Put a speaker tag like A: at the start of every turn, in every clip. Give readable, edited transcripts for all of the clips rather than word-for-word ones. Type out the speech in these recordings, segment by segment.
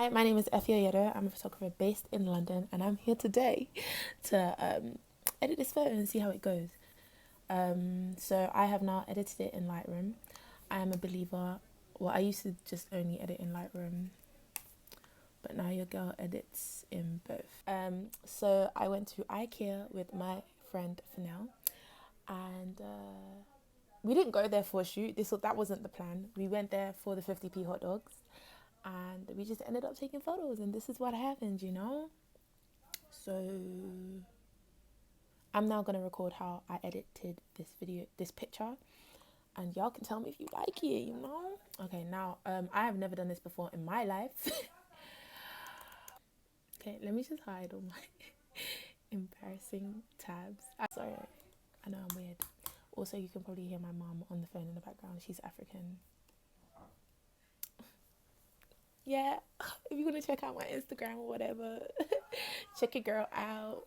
A: Hi, my name is Effie Oyedo. I'm a photographer based in London, and I'm here today to edit this photo and see how it goes. So I have now edited it in Lightroom. I am a believer. Well, I used to just only edit in Lightroom, but now your girl edits in both. So I went to IKEA with my friend Fennell, and we didn't go there for a shoot. That wasn't the plan. We went there for the 50p hot dogs, and we just ended up taking photos, and this is what happened. So I'm now gonna record how I edited this picture, and y'all can tell me if you like it. Okay, now I have never done this before in my life. Okay, let me just hide all my embarrassing tabs. Sorry, I know I'm weird. Also, you can probably hear my mom on the phone in the background. She's African. Yeah, if you want to check out my Instagram or whatever, check your girl out.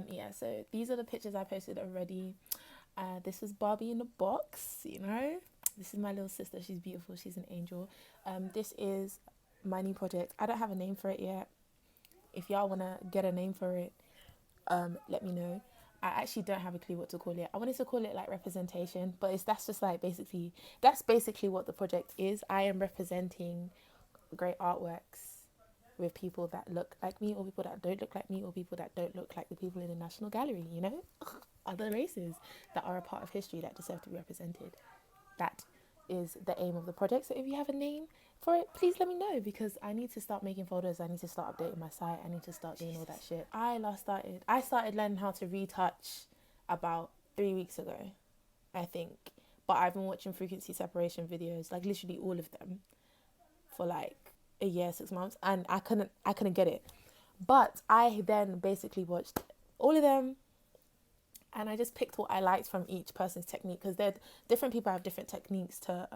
A: Yeah, so these are the pictures I posted already. This is Barbie in the box. This is my little sister. She's beautiful. She's an angel. This is my new project. I don't have a name for it yet. If y'all want to get a name for it, let me know. I actually don't have a clue what to call it. I wanted to call it like representation, but that's basically what the project is. I am representing great artworks with people that look like me, or people that don't look like me, or people that don't look like the people in the National Gallery. Other races that are a part of history that deserve to be represented. That is the aim of the project. So if you have a name for it, please let me know, because I need to start making photos. I need to start updating my site. I need to start doing all that shit. I started learning how to retouch about 3 weeks ago, I think. But I've been watching frequency separation videos, like literally all of them, for like a year, 6 months, and I couldn't get it. But I then basically watched all of them, and I just picked what I liked from each person's technique, because they're different. People have different techniques to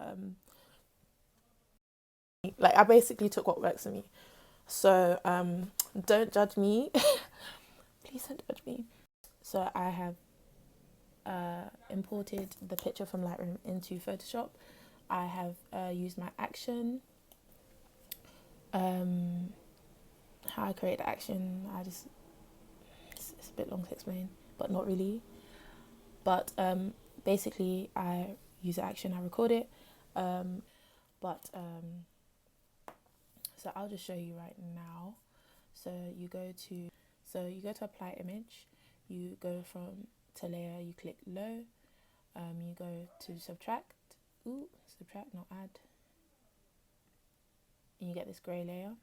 A: like, I basically took what works for me. So don't judge me. Please don't judge me. So I have imported the picture from Lightroom into Photoshop. I have used my action. How I create the action, it's a bit long to explain, but not really. But basically, I use the action, I record it. But so I'll just show you right now. So you go to apply image. You go to layer. You click low. You go to subtract. Subtract, not add. And you get this grey layer.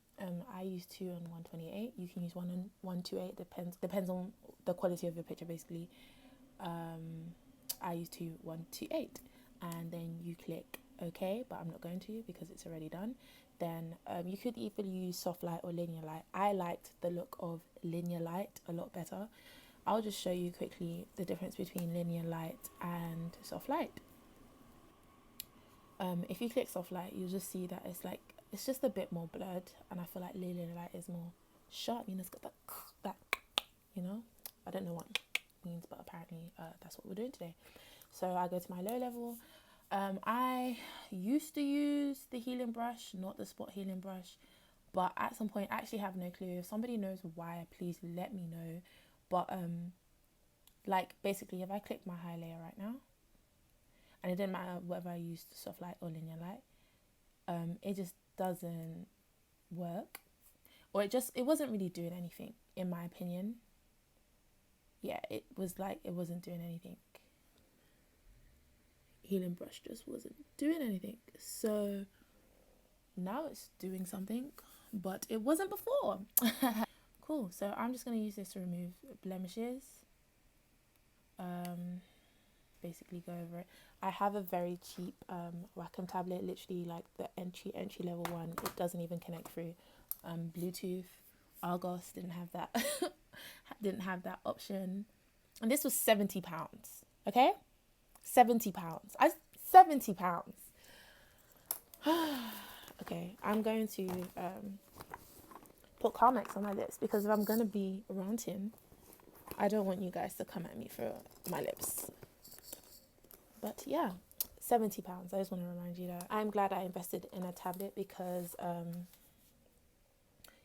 A: I use 2 on 128. You can use 1 on 128. Depends on the quality of your picture, basically. I use 2 128, and then you click OK, but I'm not going to because it's already done. Then you could either use soft light or linear light. I liked the look of linear light a lot better. I'll just show you quickly the difference between linear light and soft light. If you click soft light, you'll just see that it's just a bit more blurred, and I feel like linear light is more sharp. It's got that. I don't know what it means, but apparently that's what we're doing today. So I go to my low level. I used to use the healing brush, not the spot healing brush, but at some point I actually have no clue. If somebody knows why, please let me know. But like, basically, if I click my high layer right now, and it didn't matter whether I used soft light or linear light, it just doesn't work, or it wasn't really doing anything, in my opinion. Yeah, it wasn't doing anything. Healing brush just wasn't doing anything. So now it's doing something, but it wasn't before. Cool. So I'm just going to use this to remove blemishes. Basically go over it. I have a very cheap Wacom tablet, literally like the entry level one. It doesn't even connect through Bluetooth. Argos didn't have that option, and this was £70. Okay, £70. £70. Okay, I'm going to put Carmex on my lips, because if I'm going to be around him, I don't want you guys to come at me for my lips. But yeah, £70. I just want to remind you that I'm glad I invested in a tablet because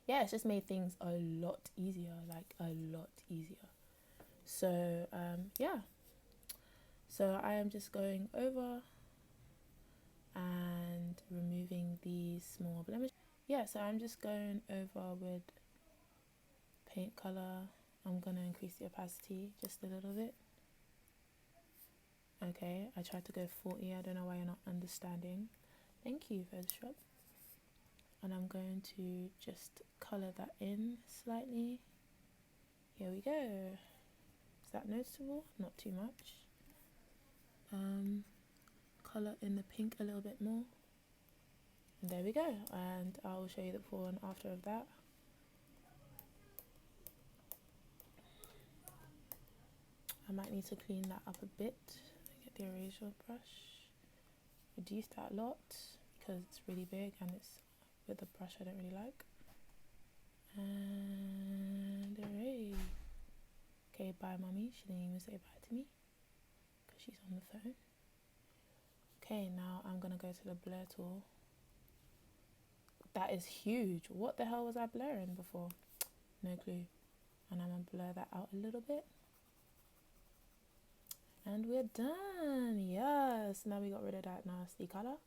A: yeah, it's just made things a lot easier, like a lot easier. So yeah, so I am just going over and removing these small blemishes. Yeah, so I'm just going over with paint color. I'm gonna increase the opacity just a little bit. Okay, I tried to go 40. I don't know why you're not understanding. Thank you, Photoshop. And I'm going to just color that in slightly. Here we go. Is that noticeable? Not too much. Color in the pink a little bit more. And there we go. And I'll show you the before and after of that. I might need to clean that up a bit. Get the erasure brush. Reduce that a lot because it's really big and it's with a brush I don't really like. And erase. Okay, bye mummy. She didn't even say bye to me because she's on the phone. Okay, now I'm gonna go to the blur tool. That is huge. What the hell was I blurring before? No clue. And I'm gonna blur that out a little bit. And we're done. Yes. Now we got rid of that nasty color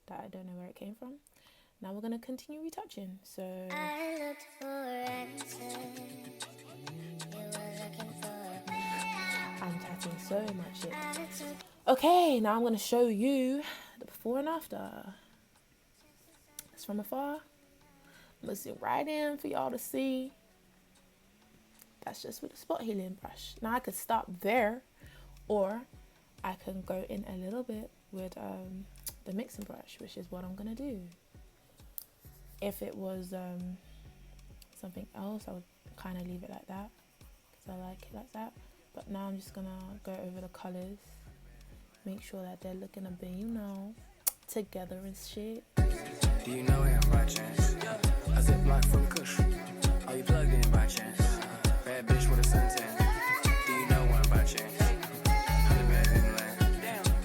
A: that I don't know where it came from. Now we're gonna continue retouching. So I looked for answers. I'm chatting so much shit. Okay, now I'm gonna show you the before and after. It's from afar. I'm gonna zoom right in for y'all to see. That's just with a spot healing brush. Now I could stop there, or I can go in a little bit with the mixing brush, which is what I'm gonna do. If it was something else, I would kind of leave it like that because I like it like that. But now I'm just gonna go over the colors, make sure that they're looking a bit, you know, together and shit.
B: Do you know him by chance? A ziplock full of kush. Are you plugged in by chance? Bad bitch with a suntan. Do you know one by chance? 100 bands in the land.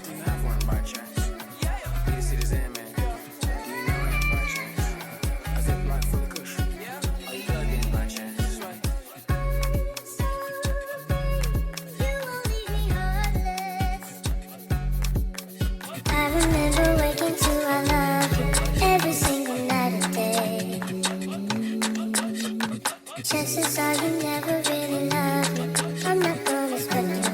B: Do you have one by chance? Do you see this in, man? Do you know him by chance? A ziplock full of kush. Are you plugged in by chance?
C: I remember waking to I love you every single night of day. Chances are you never really love me. I'm not gonna speculate.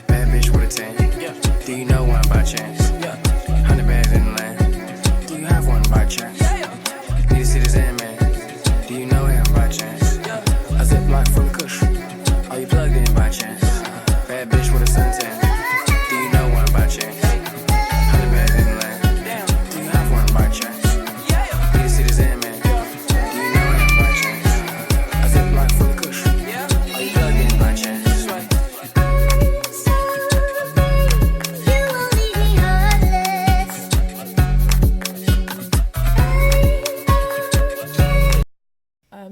B: Bad bitch with a tan. Do you know one by chance? 100 bands in the land. Do you have one by chance? Do you see this in, man? Do you know him by chance? A ziplock full of kush. Are you plugged in by chance? Bad bitch with a suntan. Do you know one by chance? 100 bands in the land. Do you have one by chance? Do you see this in, man? Do you know him by chance? A ziplock full of kush. Are you plugged in by chance?
C: You won't leave me heartless.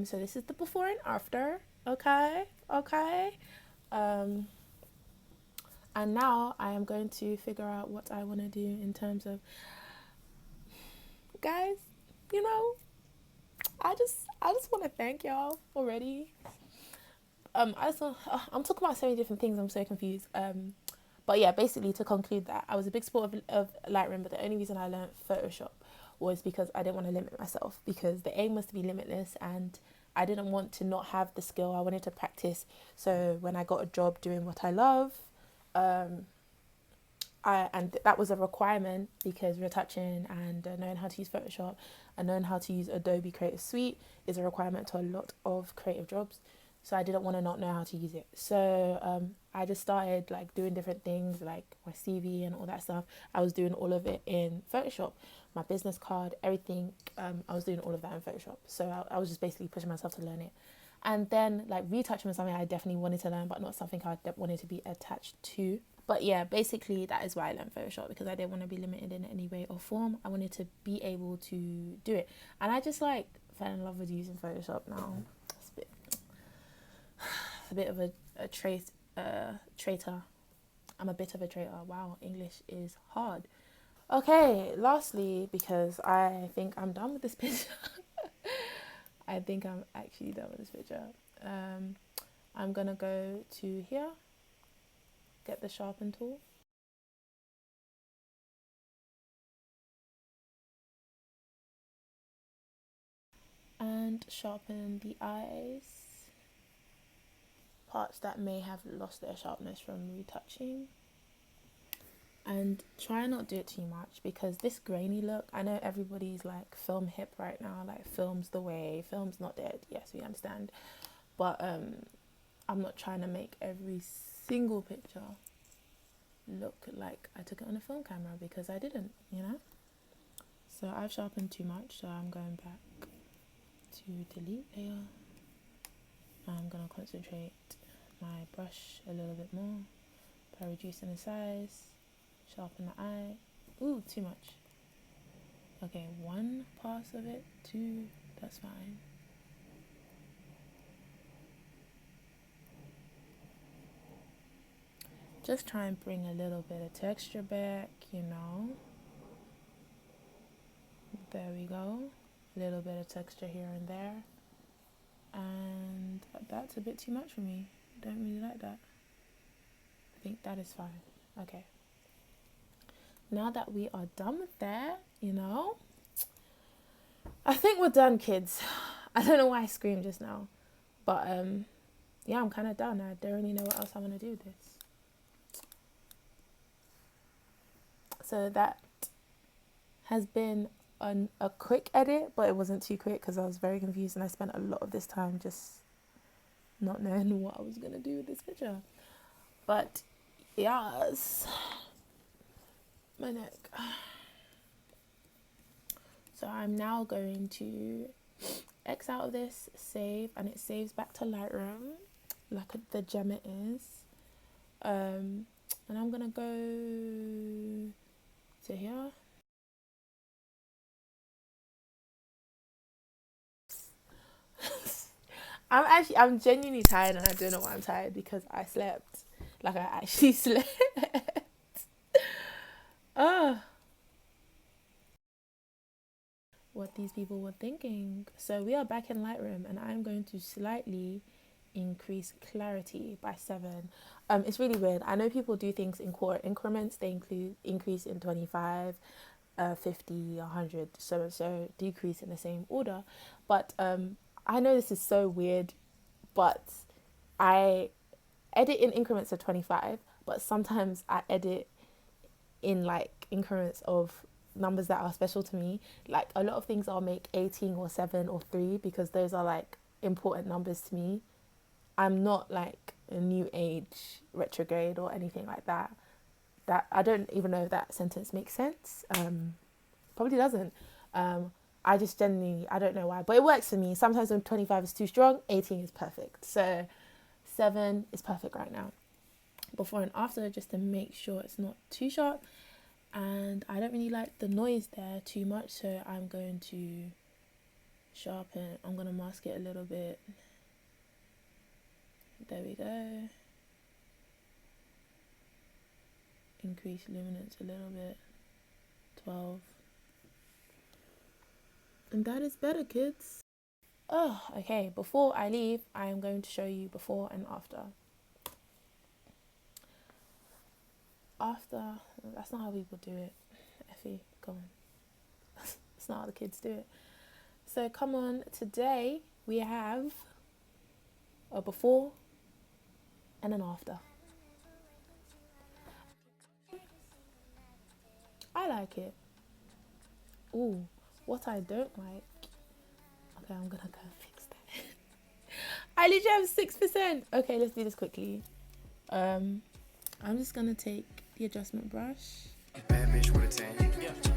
A: So this is the before and after. Okay. And now I am going to figure out what I want to do in terms of, guys, you know, I just want to thank y'all already. I'm talking about so many different things. I'm so confused. But yeah, basically to conclude that I was a big sport of Lightroom, but the only reason I learned Photoshop was because I didn't want to limit myself, because the aim was to be limitless and I didn't want to not have the skill. I wanted to practice. So when I got a job doing what I love, that was a requirement, because retouching and knowing how to use Photoshop and knowing how to use Adobe Creative Suite is a requirement to a lot of creative jobs. So I didn't want to not know how to use it. So I just started like doing different things, like my CV and all that stuff. I was doing all of it in Photoshop. My business card, everything, I was doing all of that in Photoshop. So I was just basically pushing myself to learn it. And then like retouching was something I definitely wanted to learn, but not something I wanted to be attached to. But yeah, basically that is why I learned Photoshop, because I didn't want to be limited in any way or form. I wanted to be able to do it, and I just like fell in love with using Photoshop now. It's a bit of a traitor. I'm a bit of a traitor. Wow, English is hard. Okay, lastly, because I think I'm done with this picture. I think I'm actually done with this picture. I'm gonna go to here, get the sharpen tool. And sharpen the eyes, parts that may have lost their sharpness from retouching. And try not to do it too much, because this grainy look, I know everybody's like film hip right now, like film's the way, film's not dead. Yes, we understand, but I'm not trying to make every single picture look like I took it on a film camera, because I didn't, you know. So I've sharpened too much, so I'm going back to delete layer. I'm gonna concentrate my brush a little bit more by reducing the size. Sharpen the eye. Ooh, too much. Okay, 1 pass of it, 2, that's fine. Just try and bring a little bit of texture back, you know. There we go. A little bit of texture here and there. And that's a bit too much for me. Don't really like that. I think that is fine. Okay. Now that we are done with that, you know, I think we're done, kids. I don't know why I screamed just now, but yeah, I'm kind of done. I don't really know what else I want to do with this. So that has been a quick edit, but it wasn't too quick because I was very confused and I spent a lot of this time just not knowing what I was going to do with this picture. But yes, my neck. So I'm now going to X out of this, save, and it saves back to Lightroom like the Gemma is. And I'm gonna go to here. I'm genuinely tired, and I don't know why I'm tired, because I slept. Like, I actually slept. What these people were thinking. So we are back in Lightroom, and I'm going to slightly increase clarity by 7. It's really weird. I know people do things in quarter increments. They increase in 25, 50, 100, so decrease in the same order. But I know this is so weird, but I edit in increments of 25, but sometimes I edit in like increments of numbers that are special to me. Like, a lot of things I'll make 18 or 7 or 3 because those are like important numbers to me. I'm not like a new age retrograde or anything like that. That I don't even know if that sentence makes sense. Probably doesn't. I just generally, I don't know why, but it works for me. Sometimes when 25 is too strong, 18 is perfect. So 7 is perfect right now. Before and after, just to make sure it's not too sharp. And I don't really like the noise there too much, so I'm going to sharpen. I'm going to mask it a little bit. There we go. Increase luminance a little bit. 12. And that is better, kids. Oh, okay. Before I leave, I am going to show you before and after. After, that's not how people do it. Effie, come on. That's not how the kids do it. So come on, today we have a before and an after. I like it. Ooh, what I don't like. Okay, I'm gonna go fix that. I literally have 6%. Okay, let's do this quickly. I'm just gonna take the adjustment brush.
B: Bad bitch with a 10.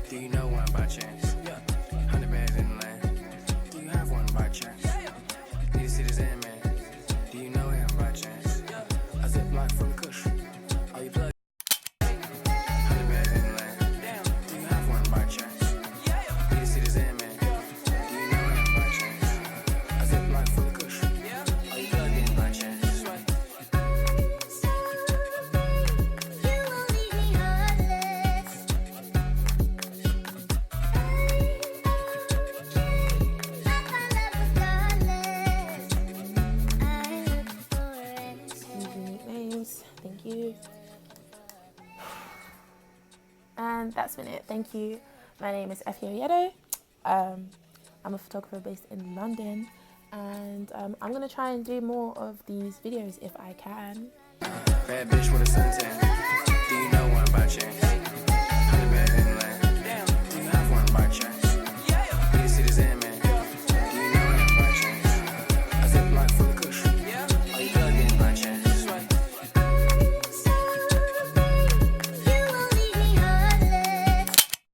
B: Do you know one by chance? 100 bands in the land. Do you have one by chance? Need to see this in, man. Do you know him by chance? A ziplock full of kush. Are you plugged?
A: And that's been it. Thank you. My name is Effie Oyedo. I'm a photographer based in London, and I'm going to try and do more of these videos if I can.
B: Bad bitch with a suntan.